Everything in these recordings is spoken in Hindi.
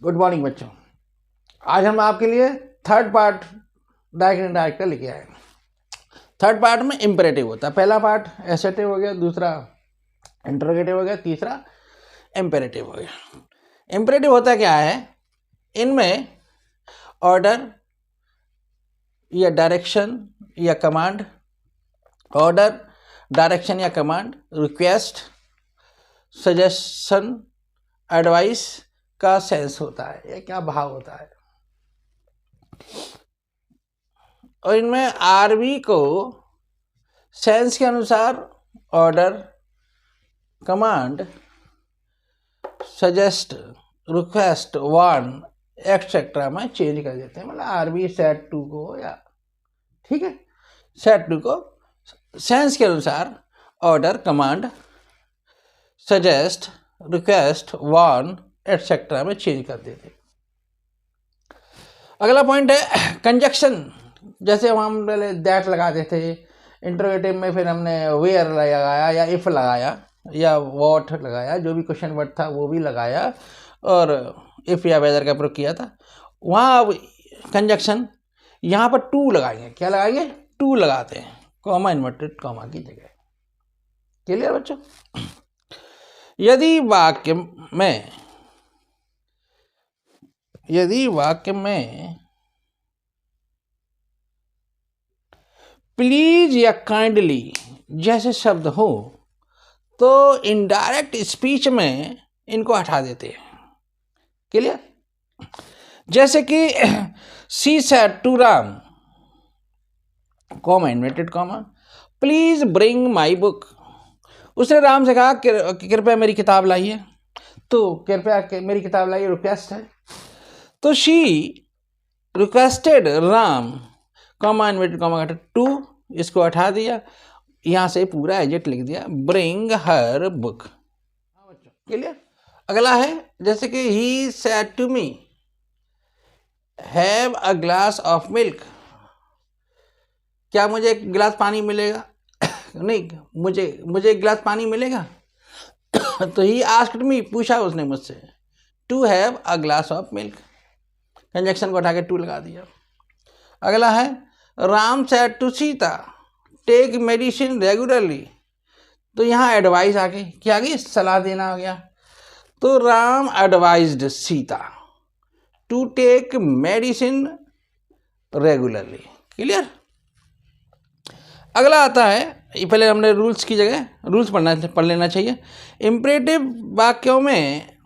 गुड मॉर्निंग बच्चों। आज हम आपके लिए थर्ड पार्ट डायरेक्ट इनडायरेक्ट का लेके आए। थर्ड पार्ट में इम्परेटिव होता है। पहला पार्ट एसेटिव हो गया, दूसरा इंटरोगेटिव हो गया, तीसरा इम्परेटिव हो गया। इम्परेटिव होता क्या है? इनमें ऑर्डर या डायरेक्शन या कमांड, ऑर्डर डायरेक्शन या कमांड, रिक्वेस्ट, सजेशन, एडवाइस का सेंस होता है। ये क्या भाव होता है? और इनमें आरबी को सेंस के अनुसार order, command, suggest, request, warn etcetera में चेंज कर देते हैं। मतलब आरबी सेट टू को, या ठीक है, सेट टू को सेंस के अनुसार order, command, suggest, request, warn etcetera में चेंज कर देते हैं। अगला पॉइंट है कंजक्शन। जैसे हम पहले दैट लगाते थे इंटरोगेटिव में, फिर हमने वेयर लगाया या इफ लगाया या वॉट लगाया, जो भी क्वेश्चन वर्ड था वो भी लगाया, और इफ या वेदर का प्रयोग किया था। वहाँ अब कंजक्शन यहाँ पर टू लगाएंगे। क्या लगाएंगे? टू लगाते हैं, कॉमा, इन्वर्टेड कॉमा की जगह। क्लियर बच्चों? यदि वाक्य में प्लीज या काइंडली जैसे शब्द हो तो इनडायरेक्ट स्पीच में इनको हटा देते हैं। क्लियर? जैसे कि she said to Ram, comma, inverted comma, please bring my book. उसने राम से कहा कृपया मेरी किताब लाइए, तो कृपया मेरी किताब लाइए रिक्वेस्ट है, तो she requested Ram, comma, inverted comma two, इसको हटा दिया, यहाँ से पूरा एजेक्ट लिख दिया, ब्रिंग हर बुक। क्लियर? अगला है जैसे कि he said to me have a glass of milk. क्या मुझे एक गिलास पानी मिलेगा? नहीं, मुझे एक गिलास पानी मिलेगा। तो ही आस्क्ड मी, पूछा उसने मुझसे, to have a glass of milk. Conjunction को हटा के टू लगा दिया। अगला है Ram said to Sita take medicine regularly. तो यहाँ एडवाइस आ गई, क्या आ गई? सलाह देना आ गया। तो Ram advised Sita to take medicine regularly. Clear? अगला आता है, पहले हमने रूल्स की जगह रूल्स पढ़ लेना चाहिए। इम्परेटिव वाक्यों में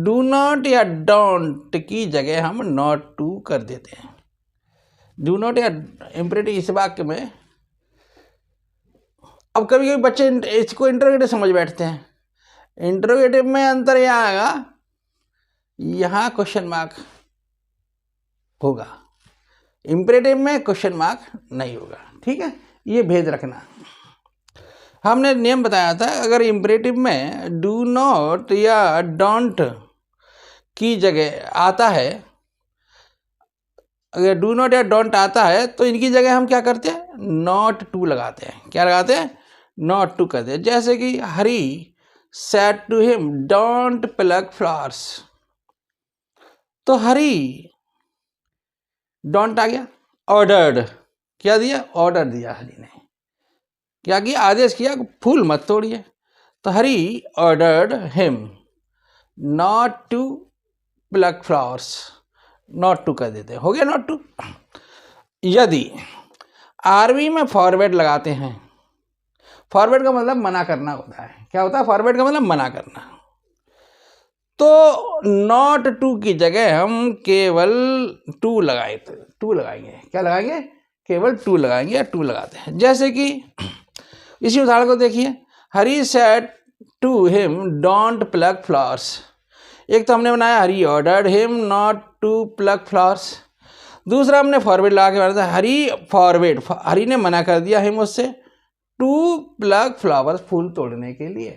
डू नॉट या डोंट की जगह हम नॉट टू कर देते हैं। डू नॉट या इम्परेटिव इस वाक्य में, अब कभी कभी बच्चे इसको इंटरोगेटिव समझ बैठते हैं। इंटरोगेटिव में अंतर यहाँ आएगा, यहाँ क्वेश्चन मार्क होगा, इम्परेटिव में क्वेश्चन मार्क नहीं होगा। ठीक है, ये भेद रखना। हमने नियम बताया था, अगर इम्परेटिव में डू नॉट या डोंट की जगह आता है, अगर डू नॉट या डोंट आता है तो इनकी जगह हम क्या करते हैं? नॉट टू लगाते हैं। क्या लगाते हैं? नॉट टू करते हैं। जैसे कि Hari said to him don't pluck flowers, तो हरी डोंट आ गया। ऑर्डर्ड, क्या दिया? ऑर्डर दिया हरी ने, क्या किया? आदेश किया, फूल मत तोड़िए। तो Hari ordered him not to pluck flowers, not to कर देते, हो गया नॉट टू। यदि आरबी में फॉरवर्ड लगाते हैं, फॉरवर्ड का मतलब मना करना होता है। क्या होता है? फॉरवर्ड का मतलब मना करना। तो नॉट टू की जगह हम केवल टू लगाएंगे। क्या लगाएंगे? केवल टू लगाएंगे, या टू लगाते हैं। जैसे कि इसी उदाहरण को देखिए, Hari said to him don't pluck flowers. एक तो हमने बनाया Hari ordered him not to pluck flowers, दूसरा हमने फॉरवर्ड लगा के बनाया था हरी ने मना कर दिया हिम उससे टू प्लग फ्लावर्स, फूल तोड़ने के लिए।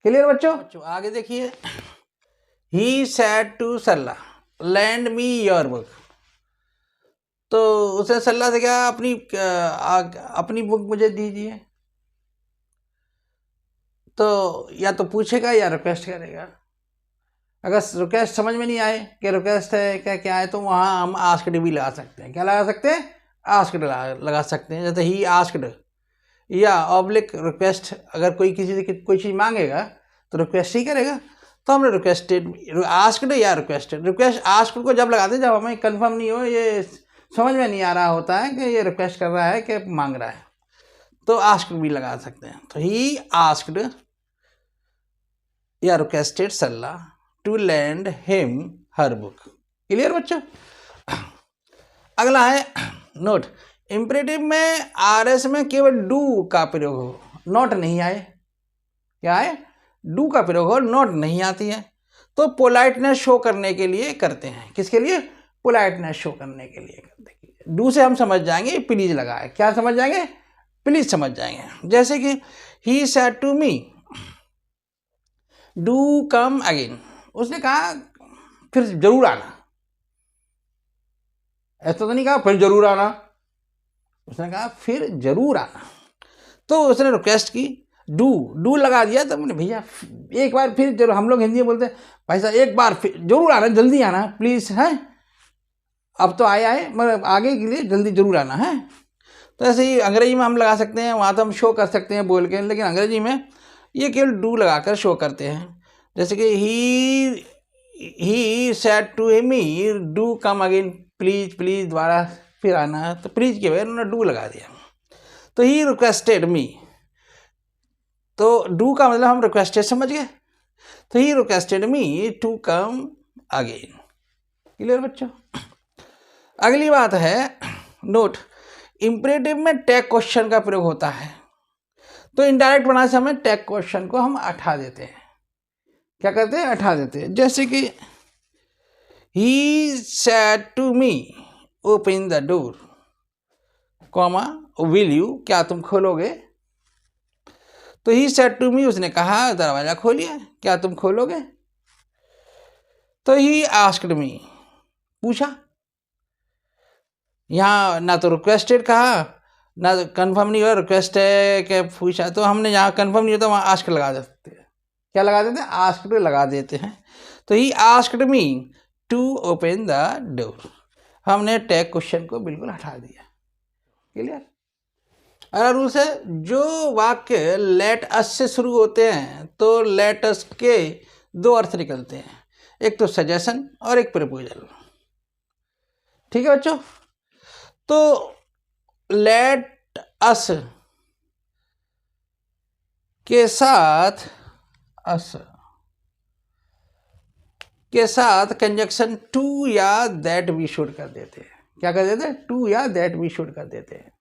क्लियर बच्चों? आगे देखिए, he said to Sarla lend me your book. तो उसने सल्ला से क्या, अपनी बुक मुझे दीजिए। तो या तो पूछेगा या रिक्वेस्ट करेगा। अगर रिक्वेस्ट समझ में नहीं आए कि रिक्वेस्ट है क्या क्या है, तो वहाँ हम आस्क्ड भी लगा सकते हैं। क्या लगा सकते हैं? आस्क्ड लगा सकते हैं। जैसे ही आस्क्ड या ऑब्लिक रिक्वेस्ट, अगर कोई किसी से कोई चीज़ मांगेगा तो रिक्वेस्ट ही करेगा, तो हमने रिक्वेस्टेड, आस्क्ड या रिक्वेस्टेड। रिक्वेस्ट आस्क्ड को जब लगाते हैं जब हमें कंफर्म नहीं हो, ये समझ में नहीं आ रहा होता है कि ये रिक्वेस्ट कर रहा है कि मांग रहा है, तो आस्क्ड भी लगा सकते हैं। तो ही आस्क्ड या requested Sarla to lend him her book. Clear बच्चों? अगला है नोट। इंपरेटिव में आरएस में केवल डू का प्रयोग हो, नॉट नहीं आए। क्या है? डू का प्रयोग हो, नॉट नहीं आती है, तो पोलाइटनेस शो करने के लिए करते हैं। किसके लिए? पोलाइटनेस शो करने के लिए करते हैं। डू से हम समझ जाएंगे प्लीज लगा है। क्या समझ जाएंगे? प्लीज समझ जाएंगे। जैसे कि he said to me do come again, उसने कहा फिर जरूर आना। ऐसा तो नहीं कहा फिर जरूर आना, उसने कहा फिर जरूर आना। तो उसने रिक्वेस्ट की, डू लगा दिया, तो मैंने भैया एक बार फिर जरूर, हम लोग हिंदी में बोलते हैं भाई साहब एक बार फिर जरूर आना, जल्दी आना प्लीज है, अब तो आए मगर आगे के लिए जल्दी जरूर आना है। तो ऐसे ही अंग्रेजी में हम लगा सकते हैं, वहाँ तो हम शो कर सकते हैं बोल के, लेकिन अंग्रेजी में ये केवल डू लगाकर शो करते हैं। जैसे कि he said to me do come again, please please दोबारा फिर आना है, तो प्लीज के बगैर उन्होंने डू लगा दिया। तो ही रिक्वेस्टेड मी, तो डू का मतलब हम रिक्वेस्टेड समझ गए, तो he requested me to come again. Clear बच्चों? अगली बात है नोट। इंपरेटिव में टैग क्वेश्चन का प्रयोग होता है, तो इनडायरेक्ट बनाने से हमें टैग क्वेश्चन को हम हटा देते हैं। क्या करते हैं? हटा देते हैं। जैसे कि he said to me open the door, comma will you, क्या तुम खोलोगे? तो ही सेड टू मी, उसने कहा दरवाजा खोलिए, क्या तुम खोलोगे? तो ही आस्क्ड मी, पूछा। यहाँ ना तो रिक्वेस्टेड कहा ना तो कन्फर्म नहीं हुआ, रिक्वेस्ट है क्या पूछा, तो हमने यहाँ कन्फर्म नहीं होता वहाँ आस्क्ड लगा देते हैं। क्या लगा देते हैं? आस्क्ड लगा देते हैं। तो he asked me to open the door, हमने टैग क्वेश्चन को बिल्कुल हटा दिया। क्लियर? अगला रूल्स है, जो वाक्य लेट अस से शुरू होते हैं तो लेट अस के दो अर्थ निकलते हैं, एक तो सजेशन और एक प्रपोजल। ठीक है बच्चों? तो लेट अस के साथ कंजक्शन टू या दैट वी शुड कर देते हैं। क्या कर देते हैं? टू या दैट वी शुड कर देते हैं।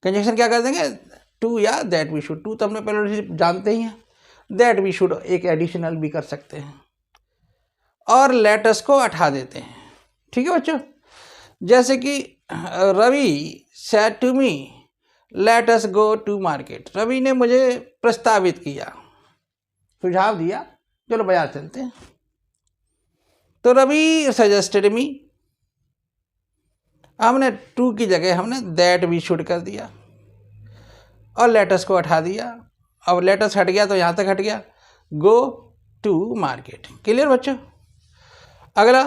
कंजक्शन क्या कर देंगे? टू या दैट वी शुड। टू तो हमने पहले जानते ही हैं, दैट वी शुड एक एडिशनल भी कर सकते हैं, और लेटस को हटा देते हैं। ठीक है बच्चों? जैसे कि Ravi said to me let us go to market, Ravi ने मुझे प्रस्तावित किया, सुझाव दिया, चलो बाजार चलते हैं। तो रवि सजेस्टेड मी, हमने टू की जगह हमने दैट वी शुड कर दिया और लेटस को हटा दिया। अब लेटस हट गया तो यहाँ तक हट गया, गो टू मार्केट। क्लियर बच्चों? अगला,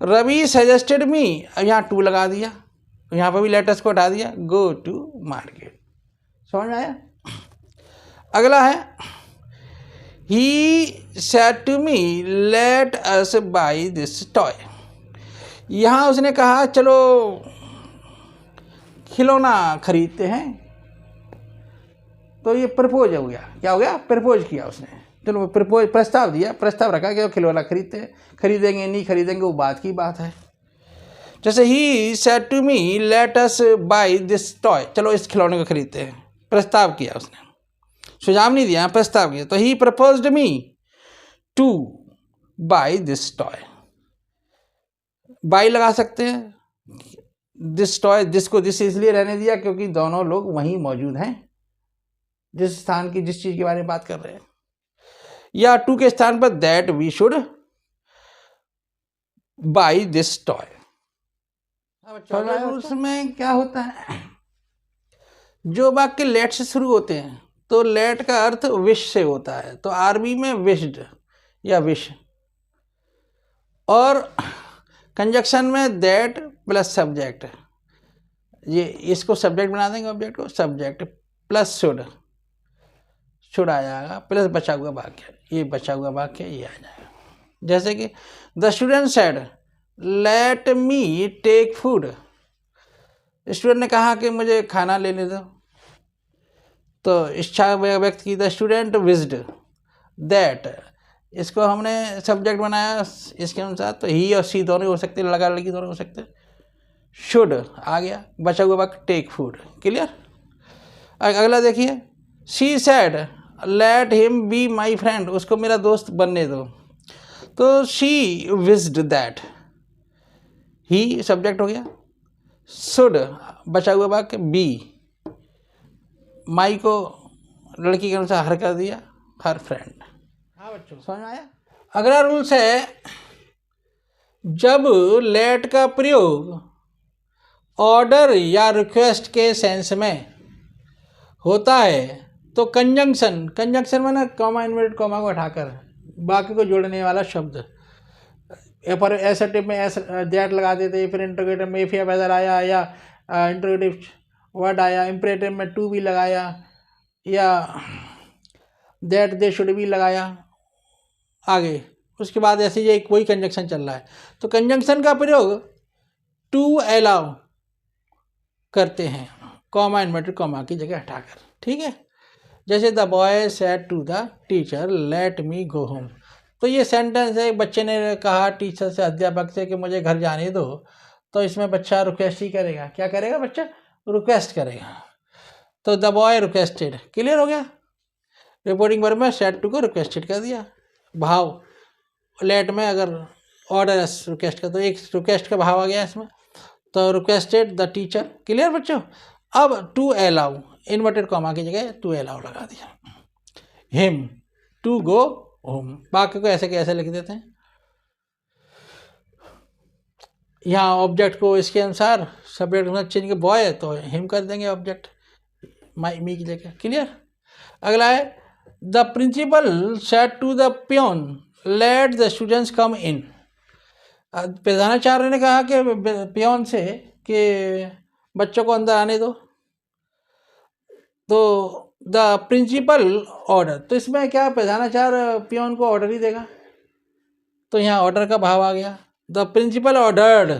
रवि सजेस्टेड मी, यहाँ टू लगा दिया, यहाँ पर भी लेटस को हटा दिया, गो टू मार्केट। समझ में आया? अगला है he said to me let us buy this toy, यहाँ उसने कहा चलो खिलौना खरीदते हैं, तो ये प्रपोज हो गया। क्या हो गया? प्रपोज किया उसने, चलो प्रपोज, प्रस्ताव दिया, प्रस्ताव रखा कि खिलौना खरीदते हैं, खरीदेंगे नहीं खरीदेंगे वो बात की बात है। जैसे he said to me let us buy this toy, चलो इस खिलौने को खरीदते हैं, प्रस्ताव किया उसने, सुझाव नहीं दिया, प्रस्ताव किया। तो he proposed me to buy this toy, buy लगा सकते हैं, दिस टॉय, दिस को दिस इसलिए रहने दिया क्योंकि दोनों लोग वहीं मौजूद हैं जिस स्थान की, जिस चीज के बारे में बात कर रहे हैं, या टू के स्थान पर that we should buy this toy. उसमें क्या होता है, जो वाक्य लेट से शुरू होते हैं तो लेट का अर्थ विश से होता है, तो आरबी में विश्ड या विश। और कंजक्शन में दैट प्लस सब्जेक्ट, ये इसको सब्जेक्ट बना देंगे, ऑब्जेक्ट को सब्जेक्ट प्लस शुड आ जाएगा, प्लस बचा हुआ वाक्य, ये बचा हुआ वाक्य ये आ जाएगा। जैसे कि the student said let me take food, student ने कहा कि मुझे खाना लेने दो, तो इच्छा व्यक्त की। द स्टूडेंट विज्ड दैट, इसको हमने सब्जेक्ट बनाया इसके अनुसार, तो ही और सी दोनों हो सकते, लड़का लड़की दोनों हो सकते। शुड आ गया, बचा हुआ वाक्य टेक फूड। क्लियर। अगला देखिए, she said let him be my friend, उसको मेरा दोस्त बनने दो, तो शी विज्ड दैट, ही सब्जेक्ट हो गया। शुड बचा हुआ वाक्य बी, माई को लड़की के अनुसार हर कर दिया, हर फ्रेंड। हाँ बच्चों समझ में आया। अगला रूल्स है, जब लेट का प्रयोग ऑर्डर या रिक्वेस्ट के सेंस में होता है तो कंजंक्शन में ना कॉमा इन्वर्टेड कॉमा को हटाकर बाकी को जोड़ने वाला शब्द, पर एसर्टिव में एस दैट लगा देते, फिर इंटरोगेटिव में इफ या वेदर आया, या इंटरोगेटिव वर्ड आया, इंपरेटिव में टू भी लगाया, या दैट दे शुड भी लगाया आगे। उसके बाद ऐसे ये कोई कंजंक्शन चल रहा है तो कंजंक्शन का प्रयोग टू अलाउ करते हैं कॉमा इन्वर्टेड कॉमा की जगह हटाकर। ठीक है। जैसे the boy said to the teacher let me go home, तो ये सेंटेंस है, एक बच्चे ने कहा टीचर से, अध्यापक से कि मुझे घर जाने दो, तो इसमें बच्चा रिक्वेस्ट ही करेगा। क्या करेगा बच्चा? रिक्वेस्ट करेगा। तो द बॉय रिक्वेस्टेड, क्लियर हो गया। रिपोर्टिंग वर्ब में सेड टू को रिक्वेस्टेड कर दिया। भाव लेट में अगर ऑर्डर रिक्वेस्ट का, तो एक रिक्वेस्ट का भाव आ गया इसमें, तो रिक्वेस्टेड द टीचर। क्लियर बच्चों। अब टू अलाउ इन्वर्टेड कॉमा की जगह टू अलाउ लगा दिया। हिम टू गो होम, वाक्य को ऐसे कैसे लिख देते हैं, यहाँ ऑब्जेक्ट को इसके अनुसार सब्जेक्ट में चेंज के बॉय है तो हिम कर देंगे ऑब्जेक्ट माई मी की जगह। क्लियर। अगला है, the principal said to the peon let the students come in, प्रधानाचार्य ने कहा कि पियोन से कि बच्चों को अंदर आने दो, तो द प्रिंसिपल ऑर्डर, तो इसमें क्या प्रधानाचार्य पियोन को ऑर्डर ही देगा, तो यहाँ ऑर्डर का भाव आ गया। The principal ordered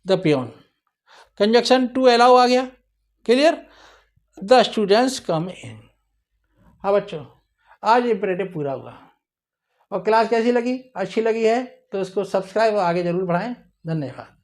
the peon, conjunction to allow आ गया। Clear. The students come in. हाँ बच्चों, आज इंपरेटिव पूरा हुआ। और क्लास कैसी लगी? अच्छी लगी है तो इसको सब्सक्राइब और आगे जरूर बढ़ाएं। धन्यवाद।